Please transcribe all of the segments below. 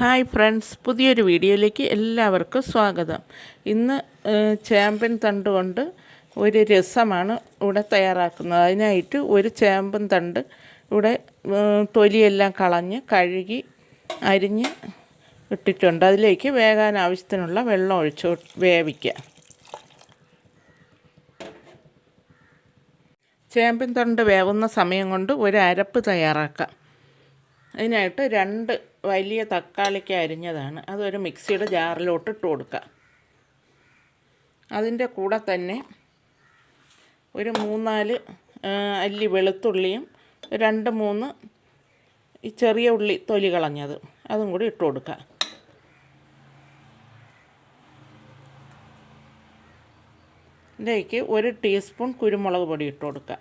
Hi friends, പുതിയൊരു വീഡിയോയിലേക്ക് എല്ലാവർക്കും സ്വാഗതം. ഇന്ന് ചേമ്പിൻ തണ്ട് കൊണ്ട് ഒരു രസമാണ് ഇവിടെ തയ്യാറാക്കുന്നത്. അതിനായിട്ട് ഒരു ചേമ്പൻ തണ്ട് ഇവിടെ തൊലിയെല്ലാം കളഞ്ഞ് കഴുകി അരിഞ്ഞ് ഇട്ടിട്ടുണ്ട്. അതിലേക്ക് വേകാൻ ആവശ്യത്തിനുള്ള വെള്ളം ഒഴിച്ച് വേവിക്കുക. ചേമ്പിൻ തണ്ട് വേവുന്ന സമയം കൊണ്ട് ഒരു അരപ്പ് തയ്യാറാക്കാം. അതിനായിട്ട് 2 വലിയ തക്കാളിക്ക് അരിഞ്ഞതാണ്. അതൊരു മിക്സിയുടെ ജാറിലോട്ട് ഇട്ട് കൊടുക്കുക. അതിൻ്റെ കൂടെ തന്നെ ഒരു 3-4 അല്ലി വെളുത്തുള്ളിയും 2-3 ഈ ചെറിയ ഉള്ളി തൊലി കളഞ്ഞത് അതും കൂടി ഇട്ട് കൊടുക്കുക. ഇതിലേക്ക് 1 ടീസ്പൂൺ കുരുമുളക് പൊടി ഇട്ട് കൊടുക്കുക.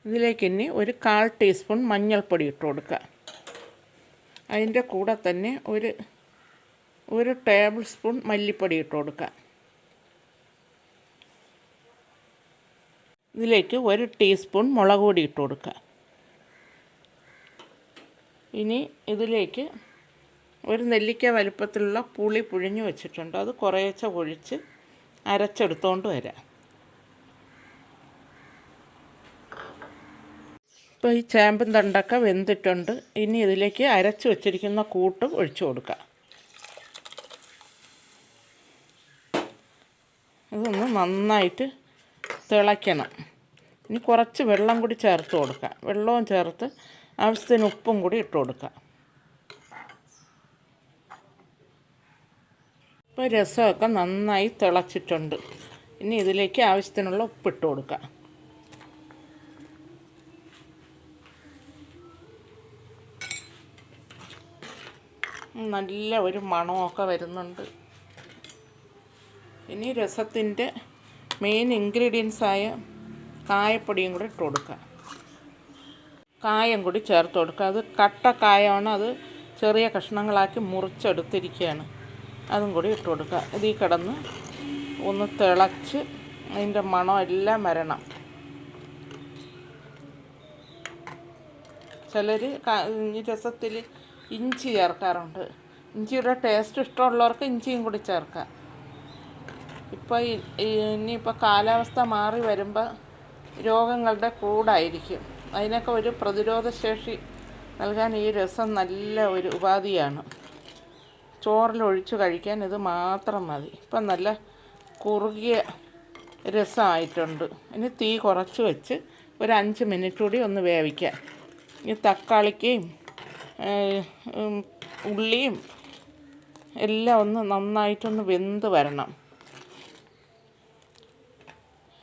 ഇതിലേക്ക് ഇനി ഒരു 1/4 ടീസ്പൂൺ മഞ്ഞൾപ്പൊടി ഇട്ട് കൊടുക്കുക. അതിൻ്റെ കൂടെ തന്നെ ഒരു ടേബിൾ സ്പൂൺ മല്ലിപ്പൊടി ഇട്ട് കൊടുക്കുക. ഇതിലേക്ക് 1 ടീസ്പൂൺ മുളക് പൊടി ഇട്ട് കൊടുക്കുക. ഇനി ഇതിലേക്ക് ഒരു നെല്ലിക്ക വലുപ്പത്തിലുള്ള പുളി പിഴിഞ്ഞ് വെച്ചിട്ടുണ്ട്. അത് കുറേശ്ശെ ഒഴിച്ച് അരച്ചെടുത്തുകൊണ്ട് വരാം. ഇപ്പോൾ ഈ ചേമ്പൻ തണ്ടൊക്കെ വെന്തിട്ടുണ്ട്. ഇനി ഇതിലേക്ക് അരച്ച് വെച്ചിരിക്കുന്ന കൂട്ട് ഒഴിച്ചു കൊടുക്കുക. ഇതൊന്ന് നന്നായിട്ട് തിളയ്ക്കണം. ഇനി കുറച്ച് വെള്ളം കൂടി ചേർത്ത് കൊടുക്കുക. വെള്ളവും ചേർത്ത് ആവശ്യത്തിന് ഉപ്പും കൂടി ഇട്ട് കൊടുക്കുക. ഇപ്പോൾ രസമൊക്കെ നന്നായി തിളച്ചിട്ടുണ്ട്. ഇനി ഇതിലേക്ക് ആവശ്യത്തിനുള്ള ഉപ്പിട്ട് കൊടുക്കുക. നല്ല ഒരു മണമൊക്കെ വരുന്നുണ്ട്. ഇനി രസത്തിൻ്റെ മെയിൻ ഇൻഗ്രീഡിയൻസായ കായപ്പൊടിയും കൂടി ഇട്ട് കൊടുക്കുക. കായം കൂടി ചേർത്ത് കൊടുക്കുക. അത് കട്ട കായമാണ്. അത് ചെറിയ കഷ്ണങ്ങളാക്കി മുറിച്ചെടുത്തിരിക്കുകയാണ്. അതും കൂടി ഇട്ട് കൊടുക്കുക. ഇതിൽ കിടന്ന് ഒന്ന് തിളച്ച് അതിൻ്റെ മണം എല്ലാം വരണം. ചിലർ രസത്തിൽ ഇഞ്ചി ചേർക്കാറുണ്ട്. ഇഞ്ചിയുടെ ടേസ്റ്റ് ഇഷ്ടമുള്ളവർക്ക് ഇഞ്ചിയും കൂടി ചേർക്കാം. ഇപ്പോൾ ഇനിയിപ്പോൾ കാലാവസ്ഥ മാറി വരുമ്പോൾ രോഗങ്ങളുടെ കൂടായിരിക്കും. അതിനൊക്കെ ഒരു പ്രതിരോധശേഷി നൽകാൻ ഈ രസം നല്ല ഒരു ഉപാധിയാണ്. ചോറിലൊഴിച്ച് കഴിക്കാൻ ഇത് മാത്രം മതി. ഇപ്പം നല്ല കുറുകിയ രസമായിട്ടുണ്ട്. ഇനി തീ കുറച്ച് വെച്ച് ഒരു 5 മിനിറ്റ് കൂടി ഒന്ന് വേവിക്കാം. ഈ തക്കാളിക്കയും ഉള്ളിയും എല്ലാം ഒന്ന് നന്നായിട്ടൊന്ന് വെന്ത് വരണം.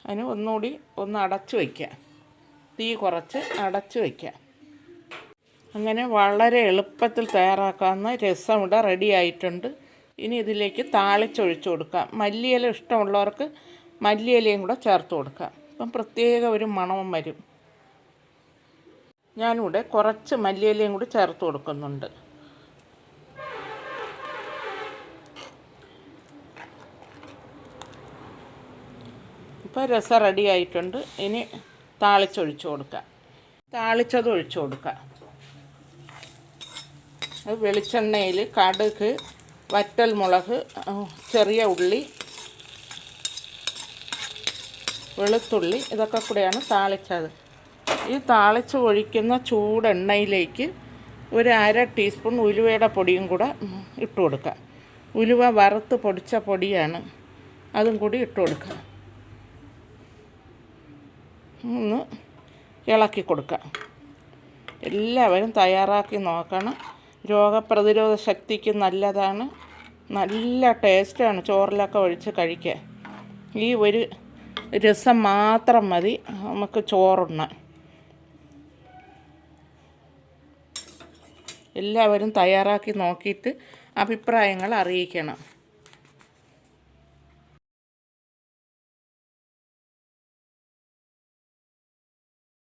അതിന് ഒന്നുകൂടി ഒന്ന് അടച്ച് വയ്ക്കുക. തീ കുറച്ച് അടച്ച് വയ്ക്കുക. അങ്ങനെ വളരെ എളുപ്പത്തിൽ തയ്യാറാക്കാവുന്ന രസം ഇവിടെ റെഡി ആയിട്ടുണ്ട്. ഇനി ഇതിലേക്ക് താളിച്ചൊഴിച്ച് കൊടുക്കുക. മല്ലിയില ഇഷ്ടമുള്ളവർക്ക് മല്ലിയിലയും കൂടെ ചേർത്ത് കൊടുക്കുക. അപ്പം പ്രത്യേക ഒരു മണവും വരും. ഞാനിവിടെ കുറച്ച് മല്ലിയിലയും കൂടി ചേർത്ത് കൊടുക്കുന്നുണ്ട്. ഇപ്പോൾ രസം റെഡി ആയിട്ടുണ്ട്. ഇനി താളിച്ചൊഴിച്ച് കൊടുക്കുക. താളിച്ചത് ഒഴിച്ച് കൊടുക്കുക. അത് വെളിച്ചെണ്ണയിൽ കടുക്, വറ്റൽമുളക്, ചെറിയ ഉള്ളി, വെളുത്തുള്ളി ഇതൊക്കെ കൂടെയാണ് താളിച്ചത്. ഈ താളിച്ച് ഒഴിക്കുന്ന ചൂടെണ്ണയിലേക്ക് ഒരു 1/2 ടീസ്പൂൺ ഉലുവയുടെ പൊടിയും കൂടെ ഇട്ട് കൊടുക്കുക. ഉലുവ വറുത്ത് പൊടിച്ച പൊടിയാണ്. അതും കൂടി ഇട്ട് കൊടുക്കുക. ഒന്ന് ഇളക്കി കൊടുക്കുക. എല്ലാവരും തയ്യാറാക്കി നോക്കണം. രോഗപ്രതിരോധ ശക്തിക്ക് നല്ലതാണ്. നല്ല ടേസ്റ്റാണ് ചോറിലൊക്കെ ഒഴിച്ച് കഴിക്കാൻ. ഈ ഒരു രസം മാത്രം മതി നമുക്ക് ചോറുണ്ണാൻ. എല്ലാവരും തയ്യാറാക്കി നോക്കിയിട്ട് അഭിപ്രായങ്ങൾ അറിയിക്കണം.